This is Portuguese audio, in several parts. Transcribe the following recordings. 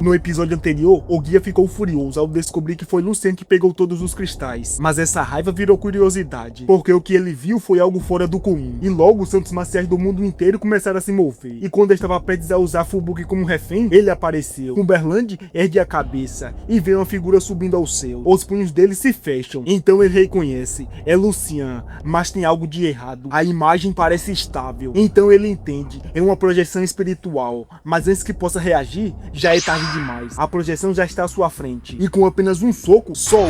No episódio anterior, o guia ficou furioso ao descobrir que foi Lucien que pegou todos os cristais, mas essa raiva virou curiosidade, porque o que ele viu foi algo fora do comum, e logo os santos marciais do mundo inteiro começaram a se mover, e quando estava prestes a usar Fubuki como refém, ele apareceu. Cumberland ergue a cabeça e vê uma figura subindo ao céu, os punhos dele se fecham, então ele reconhece, é Lucien, mas tem algo de errado, a imagem parece estável, então ele entende, é uma projeção espiritual, mas antes que possa reagir, já é tarde demais. A projeção já está à sua frente, e com apenas um soco, só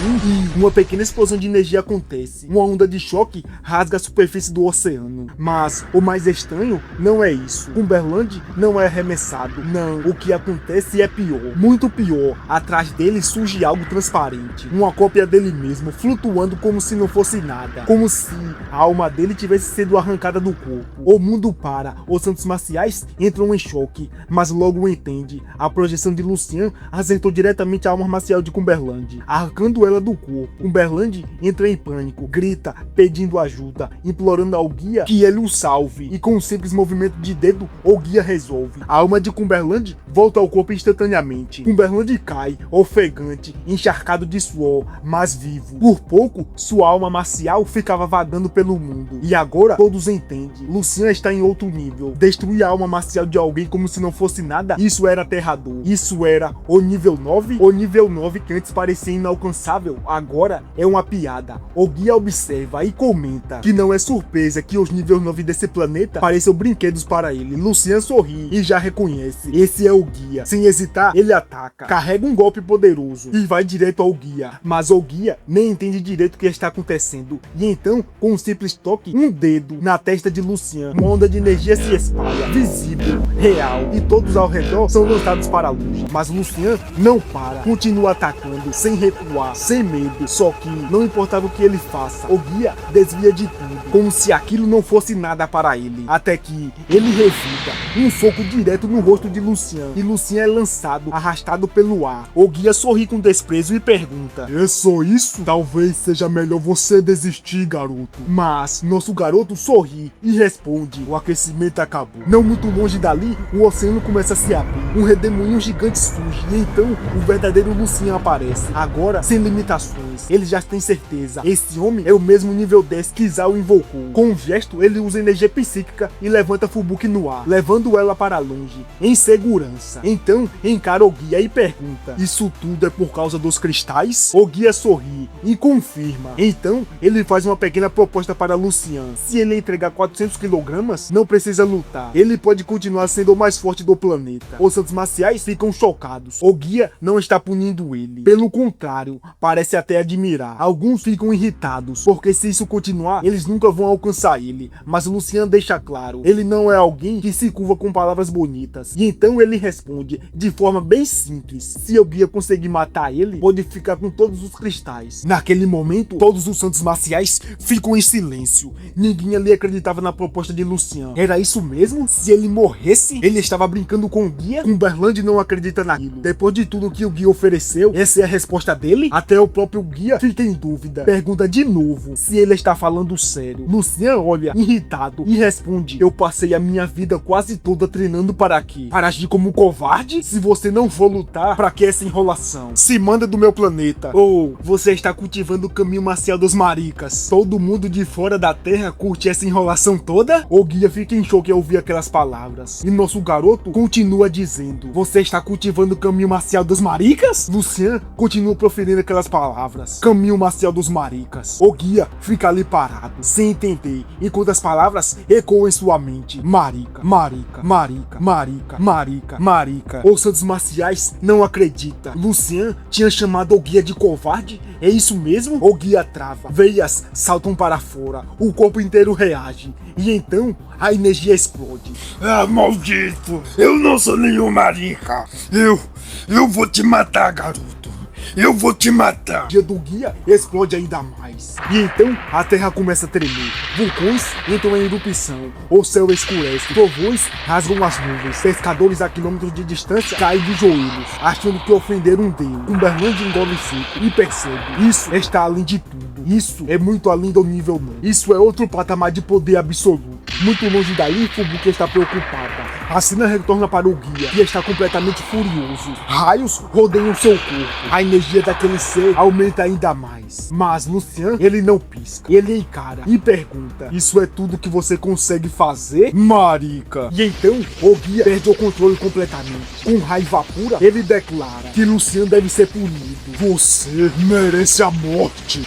uma pequena explosão de energia acontece. Uma onda de choque rasga a superfície do oceano. Mas o mais estranho não é isso. Cumberland não é arremessado. Não, o que acontece é pior. Muito pior. Atrás dele surge algo transparente. Uma cópia dele mesmo, flutuando como se não fosse nada. Como se a alma dele tivesse sido arrancada do corpo. O mundo para. Os santos marciais entram em choque, mas logo entende. A projeção de Lucien acertou diretamente a alma marcial de Cumberland, arrancando ela do corpo. Cumberland entra em pânico, grita, pedindo ajuda, implorando ao guia que ele o salve, e com um simples movimento de dedo, o guia resolve. A alma de Cumberland volta ao corpo instantaneamente. Cumberland cai, ofegante, encharcado de suor, mas vivo. Por pouco, sua alma marcial ficava vagando pelo mundo, e agora todos entendem. Lucien está em outro nível. Destruir a alma marcial de alguém como se não fosse nada, isso era aterrador. Isso era o nível 9? O nível 9 que antes parecia inalcançável, agora é uma piada. O guia observa e comenta que não é surpresa que os níveis 9 desse planeta pareçam brinquedos para ele. Lucien sorri e já reconhece. Esse é o guia. Sem hesitar, ele ataca, carrega um golpe poderoso e vai direto ao guia. Mas o guia nem entende direito o que está acontecendo. E então, com um simples toque, um dedo na testa de Lucien, uma onda de energia se espalha, visível, real, e todos ao redor são lançados para longe. Mas Lucien não para, continua atacando, sem recuar, sem medo. Só que não importava o que ele faça, o guia desvia de tudo, como se aquilo não fosse nada para ele. Até que ele revida um soco direto no rosto de Lucien, e Lucien é lançado, arrastado pelo ar. O guia sorri com desprezo e pergunta: é só isso? Talvez seja melhor você desistir, garoto. Mas nosso garoto sorri e responde: o aquecimento acabou. Não muito longe dali, o oceano começa a se abrir, um redemoinho gigante surge, e então o verdadeiro Lucien aparece, agora sem limitações. Ele já tem certeza, esse homem é o mesmo nível 10 que Zao invocou. Com um gesto, ele usa energia psíquica e levanta Fubuki no ar, levando ela para longe, em segurança. Então encara o guia e pergunta: isso tudo é por causa dos cristais? O guia sorri e confirma. Então ele faz uma pequena proposta para Lucien: se ele entregar 400 kg, não precisa lutar, ele pode continuar sendo o mais forte do planeta. Os santos marciais ficam chocados. O guia não está punindo ele, pelo contrário, parece até admirar. Alguns ficam irritados, porque se isso continuar, eles nunca vão alcançar ele. Mas Lucien deixa claro, ele não é alguém que se curva com palavras bonitas. E então ele responde de forma bem simples: se o guia conseguir matar ele, pode ficar com todos os cristais. Naquele momento, todos os santos marciais ficam em silêncio. Ninguém ali acreditava na proposta de Lucien. Era isso mesmo? Se ele morresse, ele estava brincando com o guia? Cumberland não acredita naquilo. Depois de tudo que o guia ofereceu, essa é a resposta dele? Até o próprio guia fica em dúvida. Pergunta de novo se ele está falando sério. Lucien olha irritado e responde: eu passei a minha vida quase toda treinando para quê? Para agir como um covarde? Se você não for lutar, pra que essa enrolação? Se manda do meu planeta. Ou você está cultivando o caminho marcial dos maricas? Todo mundo de fora da terra curte essa enrolação toda? O guia fica em choque ao ouvir aquelas palavras. E nosso garoto continua dizendo: você está cultivando o caminho marcial dos maricas? Lucien continua proferindo aquelas palavras: caminho marcial dos maricas. O guia fica ali parado, sem entender, enquanto as palavras ecoam em sua mente: marica, marica, marica, marica, marica, marica. Os santos marciais não acreditam. Lucien tinha chamado o guia de covarde? É isso mesmo? O guia trava, veias saltam para fora, o corpo inteiro reage, e então a energia explode. Ah, maldito! Eu não sou nenhum marica! Eu vou te matar, garoto! Eu vou te matar! O dia do guia explode ainda mais. E então a terra começa a tremer. Vulcões entram em erupção. O céu escurece. Trovões rasgam as nuvens. Pescadores a quilômetros de distância caem de joelhos, achando que ofenderam um deus. Cumberland engole seco e percebe: isso está além de tudo. Isso é muito além do nível 9. Isso é outro patamar de poder absoluto. Muito longe dali, Fubuki está preocupada. A cena retorna para o guia, que está completamente furioso. Raios rodeiam seu corpo. A energia daquele ser aumenta ainda mais. Mas Lucian, ele não pisca. Ele encara e pergunta: isso é tudo que você consegue fazer, marica? E então, o guia perde o controle completamente. Com raiva pura, ele declara que Lucian deve ser punido. Você merece a morte.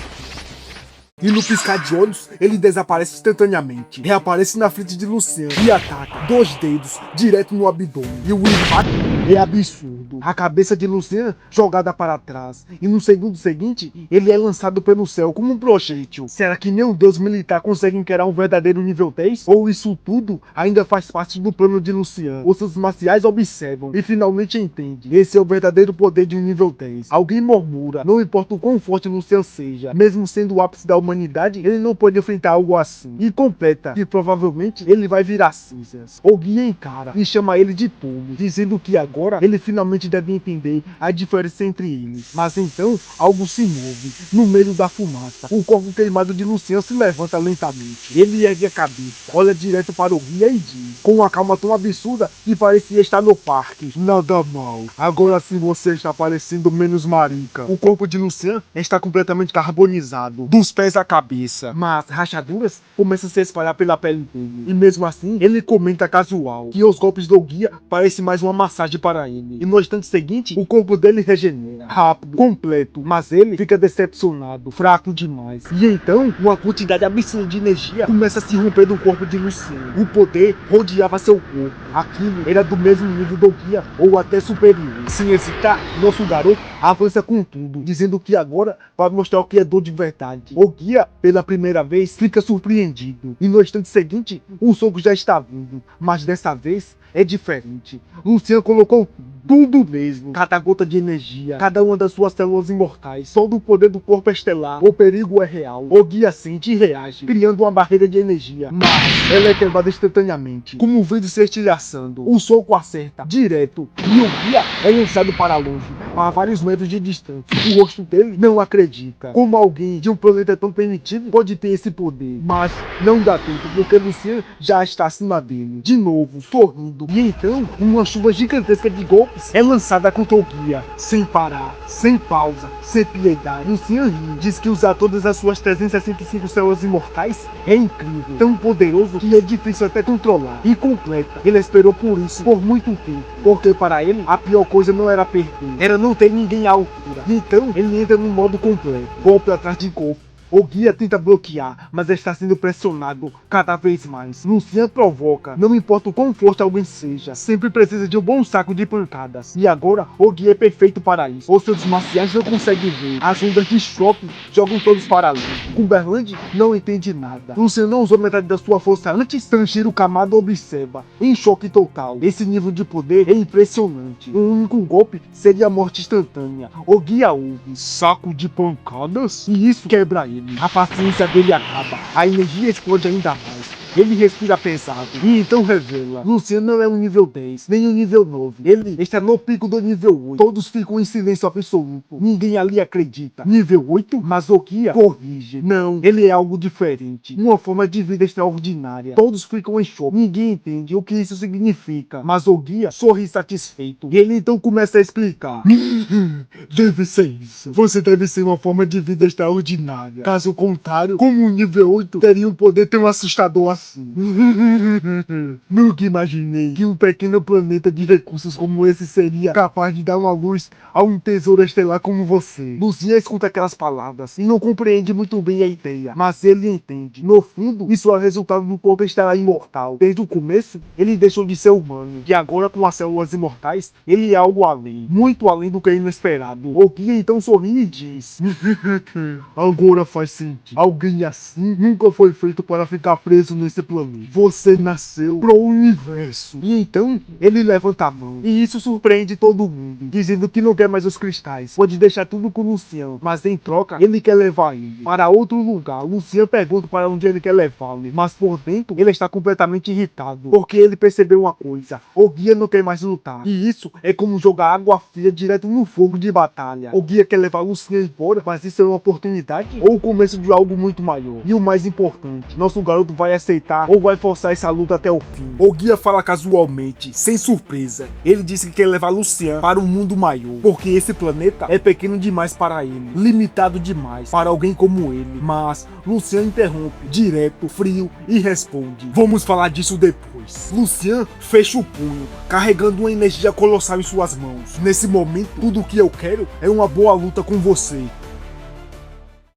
E no piscar de olhos, ele desaparece instantaneamente. Reaparece na frente de Lucian e ataca 2 dedos direto no abdômen. E o impacto é absurdo. A cabeça de Lucian jogada para trás. E no segundo seguinte, ele é lançado pelo céu como um projétil. Será que nem um deus militar consegue encarar um verdadeiro nível 10? Ou isso tudo ainda faz parte do plano de Lucian? Os seus marciais observam e finalmente entendem. Esse é o verdadeiro poder de um nível 10. Alguém murmura, não importa o quão forte Lucian seja, mesmo sendo o ápice da humanidade, ele não pode enfrentar algo assim. E completa que provavelmente ele vai virar cinzas. O guia encara e chama ele de tolo, dizendo que agora ele finalmente deve entender a diferença entre eles. Mas então algo se move no meio da fumaça. O corpo queimado de Lucian se levanta lentamente. Ele ergue a cabeça, olha direto para o guia e diz, com uma calma tão absurda que parecia estar no parque: nada mal. Agora sim você está parecendo menos marica. O corpo de Lucian está completamente carbonizado, dos pés à cabeça, mas rachaduras começam a se espalhar pela pele dele. E mesmo assim, ele comenta casual que os golpes do guia parecem mais uma massagem para ele. E no instante seguinte, o corpo dele regenera, rápido, completo, mas ele fica decepcionado, fraco demais. E então, uma quantidade absurda de energia começa a se romper do corpo de Lucian. O poder rodeava seu corpo. Aquilo era do mesmo nível do guia, ou até superior. Sem hesitar, nosso garoto avança com tudo, dizendo que agora vai mostrar o que é dor de verdade. O guia, pela primeira vez, fica surpreendido. E no instante seguinte, o soco já está vindo. Mas dessa vez é diferente. Lucian colocou tudo mesmo. Cada gota de energia, cada uma das suas células imortais, todo o poder do corpo estelar. O perigo é real. O guia sente e reage, criando uma barreira de energia. Mas ela é quebrada instantaneamente, como um vidro se estilhaçando. O soco acerta direto e o guia é lançado para longe, a vários metros de distância. O rosto dele não acredita. Como alguém de um planeta tão primitivo pode ter esse poder? Mas não dá tempo, porque Lucian já está acima dele. De novo, sorrindo. E então, uma chuva gigantesca de golpes é lançada contra o guia, sem parar, sem pausa, sem piedade. Lucian ri, diz que usar todas as suas 365 células imortais é incrível, tão poderoso que é difícil até controlar. E completa, ele esperou por isso por muito tempo, porque para ele a pior coisa não era perder, era não ter ninguém à altura. E então ele entra no modo completo, golpe atrás de golpe. O guia tenta bloquear, mas está sendo pressionado cada vez mais. Lucian provoca, não importa o quão forte alguém seja, sempre precisa de um bom saco de pancadas. E agora, o guia é perfeito para isso. Os seus marciais não conseguem ver. As ondas de choque jogam todos para ali. Cumberland não entende nada. Lucian não usou metade da sua força antes. Tanjiro Kamado observa, em choque total. Esse nível de poder é impressionante. Um único golpe seria a morte instantânea. O guia ouve, saco de pancadas? E isso quebra ele. A paciência dele acaba, a energia explode ainda mais. Ele respira pesado e então revela: Lucian não é um nível 10, nem um nível 9. Ele está no pico do nível 8. Todos ficam em silêncio absoluto. Ninguém ali acredita. Nível 8? Mas o guia corrige. Não, ele é algo diferente. Uma forma de vida extraordinária. Todos ficam em choque. Ninguém entende o que isso significa. Mas o guia sorri satisfeito. E ele então começa a explicar. Deve ser isso. Você deve ser uma forma de vida extraordinária. Caso contrário, como um nível 8 teria um poder tão assustador assim. Nunca imaginei que um pequeno planeta de recursos como esse seria capaz de dar uma luz a um tesouro estelar como você. Lucian escuta aquelas palavras e não compreende muito bem a ideia, mas ele entende. No fundo, isso é o resultado do corpo estelar imortal. Desde o começo, ele deixou de ser humano, e agora com as células imortais, ele é algo além, muito além do que é inesperado. O guia então sorri e diz: agora faz sentido. Alguém assim nunca foi feito para ficar preso nesse planeta. Você nasceu pro universo. E então, ele levanta a mão. E isso surpreende todo mundo, dizendo que não quer mais os cristais. Pode deixar tudo com Lucian, mas em troca, ele quer levar ele para outro lugar. Lucian pergunta para onde ele quer levá-lo, mas por dentro, ele está completamente irritado, porque ele percebeu uma coisa: o guia não quer mais lutar. E isso é como jogar água fria direto no fogo de batalha. O guia quer levar Lucian embora, mas isso é uma oportunidade ou o começo de algo muito maior. E o mais importante, nosso garoto vai aceitar aceitar ou vai forçar essa luta até o fim. O guia fala casualmente, sem surpresa. Ele disse que quer levar Lucian para um mundo maior, porque esse planeta é pequeno demais para ele, limitado demais para alguém como ele. Mas Lucian interrompe, direto, frio, e responde: vamos falar disso depois. Lucian fecha o punho, carregando uma energia colossal em suas mãos. Nesse momento, tudo o que eu quero é uma boa luta com você.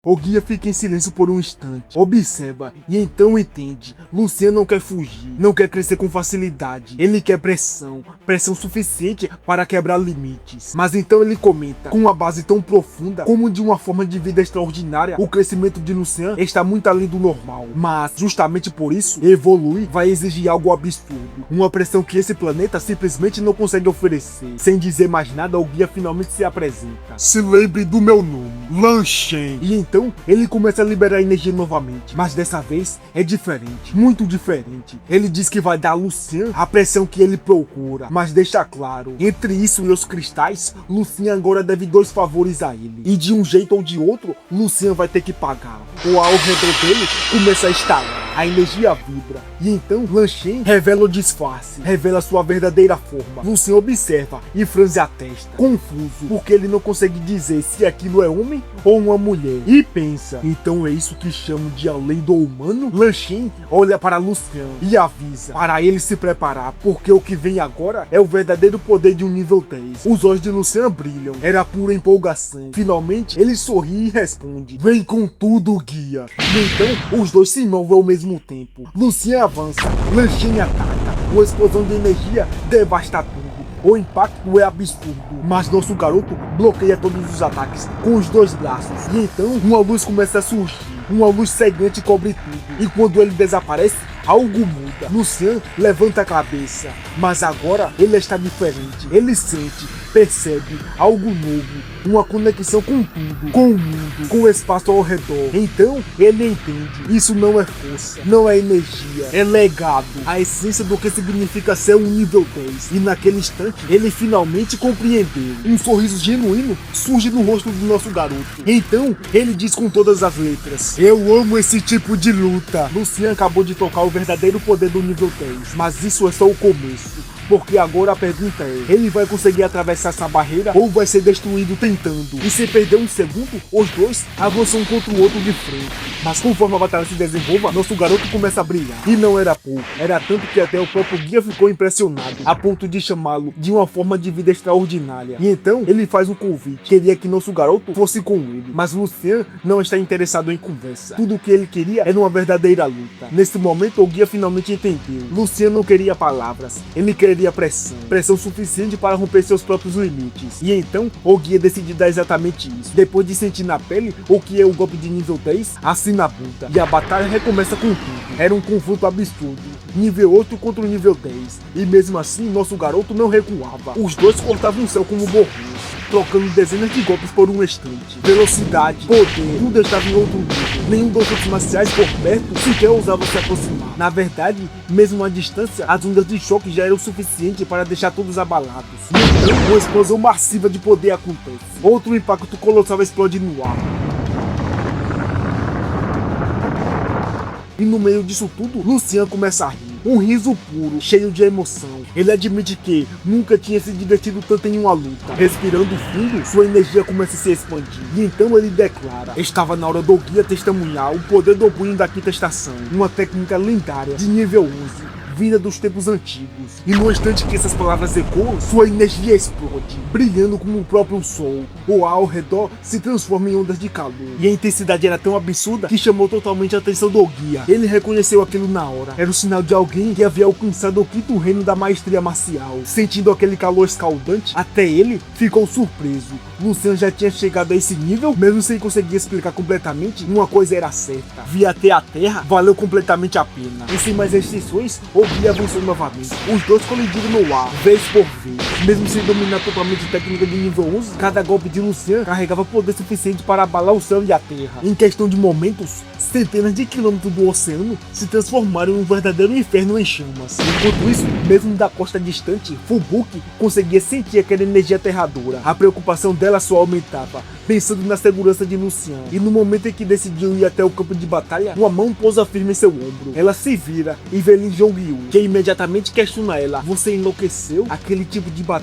O guia fica em silêncio por um instante, observa e então entende. Lucian não quer fugir, não quer crescer com facilidade. Ele quer pressão, pressão suficiente para quebrar limites. Mas então ele comenta, com uma base tão profunda como de uma forma de vida extraordinária, o crescimento de Lucian está muito além do normal. Mas, justamente por isso, evoluir vai exigir algo absurdo. Uma pressão que esse planeta simplesmente não consegue oferecer. Sem dizer mais nada, o guia finalmente se apresenta. Se lembre do meu nome, Lan Shen. E então ele começa a liberar energia novamente, mas dessa vez é diferente, muito diferente. Ele diz que vai dar a Lucian a pressão que ele procura, mas deixa claro, entre isso e os cristais, Lucian agora deve 2 favores a ele, e de um jeito ou de outro, Lucian vai ter que pagar. O ar ao redor dele começa a estalar, a energia vibra, e então Lan Shen revela o disfarce, revela sua verdadeira forma. Lucian observa e franze a testa, confuso, porque ele não consegue dizer se aquilo é homem ou uma mulher, e pensa, então é isso que chamam de além do humano? Lan Shen olha para Lucian e avisa para ele se preparar, porque o que vem agora é o verdadeiro poder de um nível 10. Os olhos de Lucian brilham, era pura empolgação. Finalmente ele sorri e responde: vem com tudo, guia. E então os dois se movem ao mesmo tempo. Lucian avança, Lan Shen ataca, uma explosão de energia devasta tudo. O impacto é absurdo, mas nosso garoto bloqueia todos os ataques com os 2 braços. E então uma luz começa a surgir, uma luz cegante cobre tudo. E quando ele desaparece, algo muda. Lucian levanta a cabeça, mas agora ele está diferente. Ele sente, percebe algo novo, uma conexão com tudo, com o mundo, com o espaço ao redor. Então ele entende, isso não é força, não é energia, é legado, a essência do que significa ser um nível 10. E naquele instante ele finalmente compreendeu. Um sorriso genuíno surge no rosto do nosso garoto. Então ele diz com todas as letras: eu amo esse tipo de luta. Lucian acabou de tocar o verdadeiro poder do nível 10, mas isso é só o começo. Porque agora a pergunta é, ele vai conseguir atravessar essa barreira ou vai ser destruído tentando? E se perder um segundo, os dois avançam um contra o outro de frente. Mas conforme a batalha se desenvolva, nosso garoto começa a brilhar. E não era pouco, era tanto que até o próprio guia ficou impressionado, a ponto de chamá-lo de uma forma de vida extraordinária. E então ele faz um convite, queria que nosso garoto fosse com ele. Mas Lucian não está interessado em conversa. Tudo o que ele queria era uma verdadeira luta. Nesse momento o guia finalmente entendeu. Lucian não queria palavras, ele queria pressão suficiente para romper seus próprios limites. E então o guia decide dar exatamente isso. Depois de sentir na pele o que é o golpe de nível 10, assina a bunda. E a batalha recomeça com tudo. Era um confronto absurdo, nível 8 contra o nível 10. E mesmo assim nosso garoto não recuava. Os dois cortavam o céu como borrinhos, trocando dezenas de golpes por um instante. Velocidade, poder, tudo estava em outro nível. Nenhum dos artes marciais por perto sequer ousava se aproximar. Na verdade, mesmo à distância, as ondas de choque já eram suficientes para deixar todos abalados. E então, uma explosão massiva de poder acontece. Outro impacto colossal explode no ar. E no meio disso tudo, Lucian começa a rir. Um riso puro, cheio de emoção. Ele admite que nunca tinha se divertido tanto em uma luta. Respirando fundo, sua energia começa a se expandir. E então ele declara: estava na hora do guia testemunhar o poder do punho da quinta estação. Uma técnica lendária de nível 11. Vinda dos tempos antigos. E no instante que essas palavras ecoam, sua energia explode, brilhando como o próprio sol. O ar ao redor se transforma em ondas de calor. E a intensidade era tão absurda que chamou totalmente a atenção do guia. Ele reconheceu aquilo na hora. Era o sinal de alguém que havia alcançado o quinto reino da maestria marcial. Sentindo aquele calor escaldante, até ele ficou surpreso. Lucian já tinha chegado a esse nível, mesmo sem conseguir explicar completamente, uma coisa era certa: vir até a Terra valeu completamente a pena. E sem mais restrições, o guia avançou novamente. Os dois colidiram no ar, vez por vez. Mesmo sem dominar totalmente a técnica de nível 11, cada golpe de Lucian carregava poder suficiente para abalar o céu e a terra. Em questão de momentos, centenas de quilômetros do oceano se transformaram em um verdadeiro inferno em chamas. Enquanto isso, mesmo da costa distante, Fubuki conseguia sentir aquela energia aterradora. A preocupação dela só aumentava, pensando na segurança de Lucian. E no momento em que decidiu ir até o campo de batalha, uma mão pousa firme em seu ombro. Ela se vira e vê Lin Jong-yu, que imediatamente questiona ela. Você enlouqueceu? Aquele tipo de batalha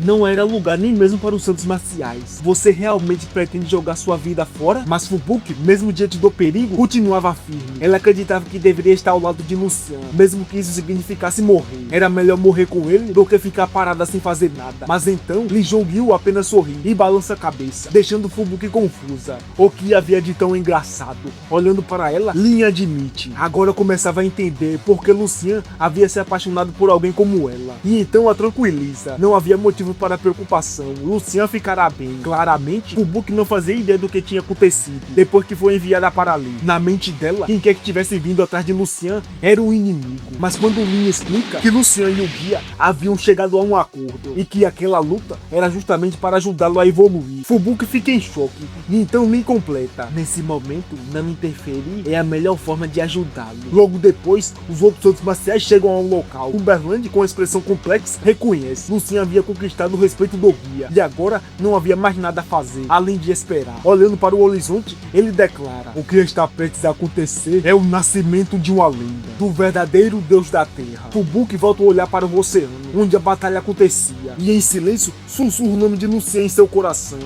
não era lugar nem mesmo para os santos marciais. Você realmente pretende jogar sua vida fora? Mas Fubuki, mesmo diante do perigo, continuava firme. Ela acreditava que deveria estar ao lado de Lucian, mesmo que isso significasse morrer. Era melhor morrer com ele do que ficar parada sem fazer nada. Mas então, Lin Jong-yu apenas sorri e balança a cabeça, deixando Fubuki confusa. O que havia de tão engraçado? Olhando para ela, Lin admite. Agora começava a entender porque Lucian havia se apaixonado por alguém como ela. E então a tranquiliza. Não havia motivo para preocupação. Lucian ficará bem. Claramente, Fubuki não fazia ideia do que tinha acontecido depois que foi enviada para ali. Na mente dela, quem quer que tivesse vindo atrás de Lucian era o inimigo. Mas quando Lin explica que Lucian e o guia haviam chegado a um acordo e que aquela luta era justamente para ajudá-lo a evoluir, Fubuki fica em choque e então Lin completa. Nesse momento, não interferir é a melhor forma de ajudá-lo. Logo depois, os outros santos marciais chegam ao local. Cumberland, com a expressão complexa, reconhece. Lucian havia conquistado o respeito do guia e agora não havia mais nada a fazer, além de esperar. Olhando para o horizonte, ele declara: o que está prestes a acontecer é o nascimento de uma lenda, do verdadeiro deus da terra. Fubuki volta a olhar para o oceano, onde a batalha acontecia, e em silêncio sussurra o nome de Lucian em seu coração.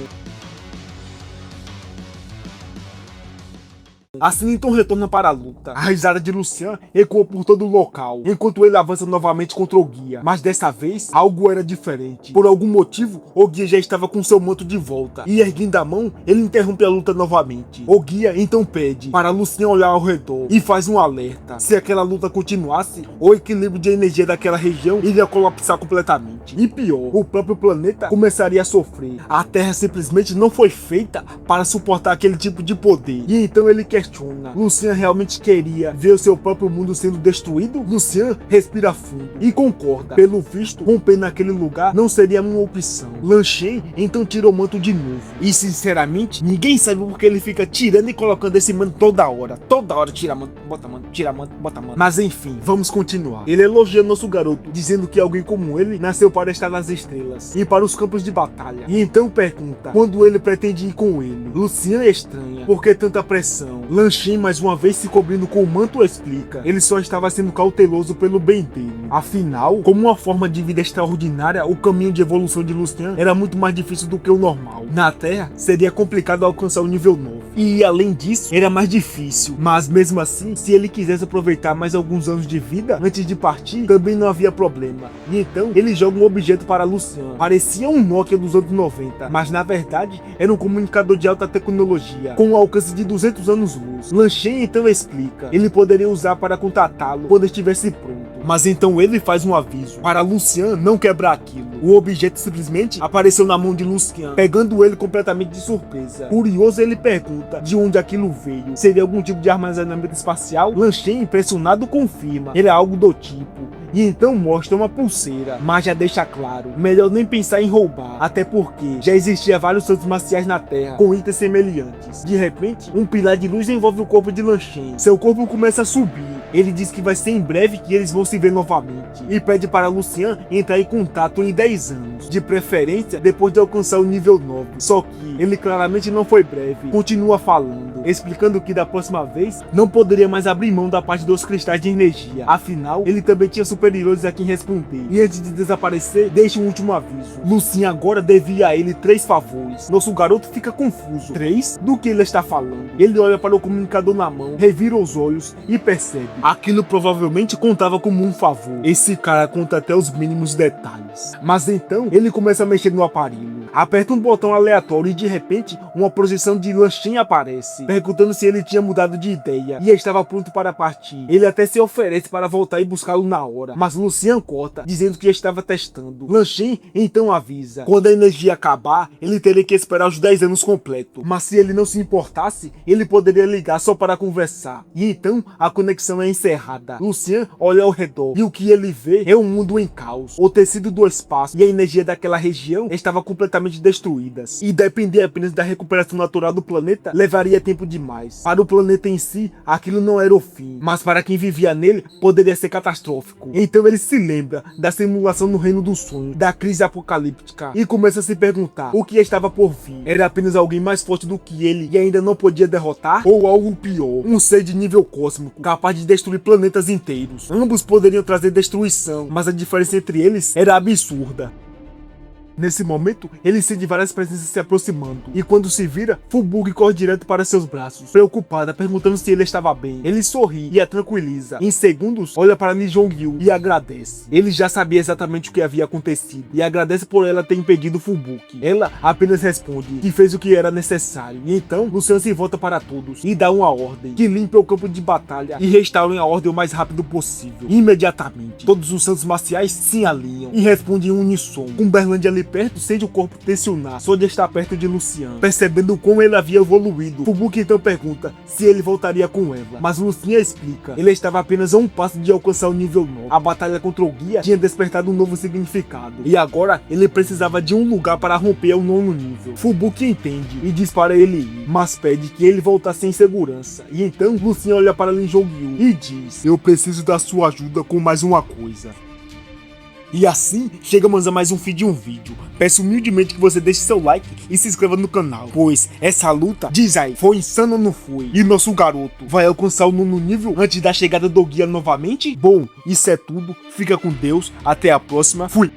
Assim então retorna para a luta. A risada de Lucian ecoa por todo o local, enquanto ele avança novamente contra o guia. Mas dessa vez, algo era diferente. Por algum motivo, o guia já estava com seu manto de volta, e erguendo a mão, ele interrompe a luta novamente. O guia então pede para Lucian olhar ao redor, e faz um alerta. Se aquela luta continuasse, o equilíbrio de energia daquela região iria colapsar completamente. E pior, o próprio planeta começaria a sofrer. A Terra simplesmente não foi feita para suportar aquele tipo de poder. E então ele questiona: Lucian realmente queria ver o seu próprio mundo sendo destruído? Lucian respira fundo e concorda. Pelo visto, romper naquele lugar não seria uma opção. Lan Shen então tira o manto de novo. E sinceramente, ninguém sabe porque ele fica tirando e colocando esse manto toda hora. Toda hora tira manto, bota manto, tira manto, bota manto. Mas enfim, vamos continuar. Ele elogia nosso garoto, dizendo que alguém como ele nasceu para estar nas estrelas e para os campos de batalha. E então pergunta quando ele pretende ir com ele. Lucian estranha. Por que tanta pressão? Lan Shen, mais uma vez se cobrindo com o manto, explica: ele só estava sendo cauteloso pelo bem dele. Afinal, como uma forma de vida extraordinária, o caminho de evolução de Lucian era muito mais difícil do que o normal. Na Terra, seria complicado alcançar o nível 9. E além disso, era mais difícil. Mas mesmo assim, se ele quisesse aproveitar mais alguns anos de vida antes de partir, também não havia problema. E então, ele joga um objeto para Lucian. Parecia um Nokia dos anos 90, mas na verdade, era um comunicador de alta tecnologia, com um alcance de 200 anos-luz. Lan Shen então explica: ele poderia usar para contatá-lo quando estivesse pronto. Mas então ele faz um aviso para Lucian não quebrar aquilo. O objeto simplesmente apareceu na mão de Lucian, pegando ele completamente de surpresa. Curioso, ele pergunta de onde aquilo veio. Seria algum tipo de armazenamento espacial? Lan Shen, impressionado, confirma: ele é algo do tipo. E então mostra uma pulseira, mas já deixa claro: melhor nem pensar em roubar, até porque já existia vários santos marciais na Terra com itens semelhantes. De repente, um pilar de luz envolve o corpo de Lan Shen. Seu corpo começa a subir. Ele diz que vai ser em breve que eles vão se ver novamente, e pede para Lucian entrar em contato em 10 anos, de preferência depois de alcançar o nível 9. Só que ele claramente não foi breve, continua falando, explicando que da próxima vez não poderia mais abrir mão da parte dos cristais de energia, afinal ele também tinha superiores a quem responder. E antes de desaparecer, deixa um último aviso: Lucian agora devia a ele 3 favores. Nosso garoto fica confuso. 3? Do que ele está falando? Ele olha para o comunicador na mão, revira os olhos e percebe: aquilo provavelmente contava como um favor. Esse cara conta até os mínimos detalhes. Mas então ele começa a mexer no aparelho. aperta um botão aleatório e de repente uma projeção de Lan Shen aparece, perguntando se ele tinha mudado de ideia e estava pronto para partir. Ele até se oferece para voltar e buscá-lo na hora, mas Lucian corta, dizendo que estava testando. Lan Shen então avisa: quando a energia acabar, ele teria que esperar os 10 anos completos, mas se ele não se importasse, ele poderia ligar só para conversar. E então a conexão é encerrada. Lucian olha ao redor e o que ele vê é um mundo em caos. O tecido do espaço e a energia daquela região estava completamente destruídas, e depender apenas da recuperação natural do planeta levaria tempo demais. Para o planeta em si, aquilo não era o fim, mas para quem vivia nele, poderia ser catastrófico. Então ele se lembra da simulação no reino do sonho, da crise apocalíptica, e começa a se perguntar o que estava por vir. Era apenas alguém mais forte do que ele e ainda não podia derrotar? Ou algo pior, um ser de nível cósmico, capaz de destruir planetas inteiros? Ambos poderiam trazer destruição, mas a diferença entre eles era absurda. Nesse momento, ele sente várias presenças se aproximando, e quando se vira, Fubuki corre direto para seus braços, preocupada, perguntando se ele estava bem. Ele sorri e a tranquiliza. Em segundos, olha para Lee Jong-il e agradece. Ele já sabia exatamente o que havia acontecido, e agradece por ela ter impedido Fubuki. Ela apenas responde que fez o que era necessário, e então Lucian se volta para todos e dá uma ordem, que limpe o campo de batalha e restaurem a ordem o mais rápido possível. Imediatamente, todos os santos marciais se alinham e respondem em unissono. Cumberland ali perto sente o corpo tensionar só de estar perto de Lucian, percebendo como ele havia evoluído. Fubuki então pergunta se ele voltaria com ela, mas Lucian explica: ele estava apenas a um passo de alcançar o nível 9. A batalha contra o guia tinha despertado um novo significado, e agora ele precisava de um lugar para romper o 9º nível. Fubuki entende e diz para ele ir, mas pede que ele voltasse em segurança. E então Lucian olha para Lee Jong-il e diz: eu preciso da sua ajuda com mais uma coisa. E assim, chegamos a mais um feed de um vídeo. Peço humildemente que você deixe seu like e se inscreva no canal, pois essa luta, diz aí, foi insano ou não foi? E nosso garoto vai alcançar o 9º nível antes da chegada do guia novamente? Bom, isso é tudo, fica com Deus, até a próxima, fui!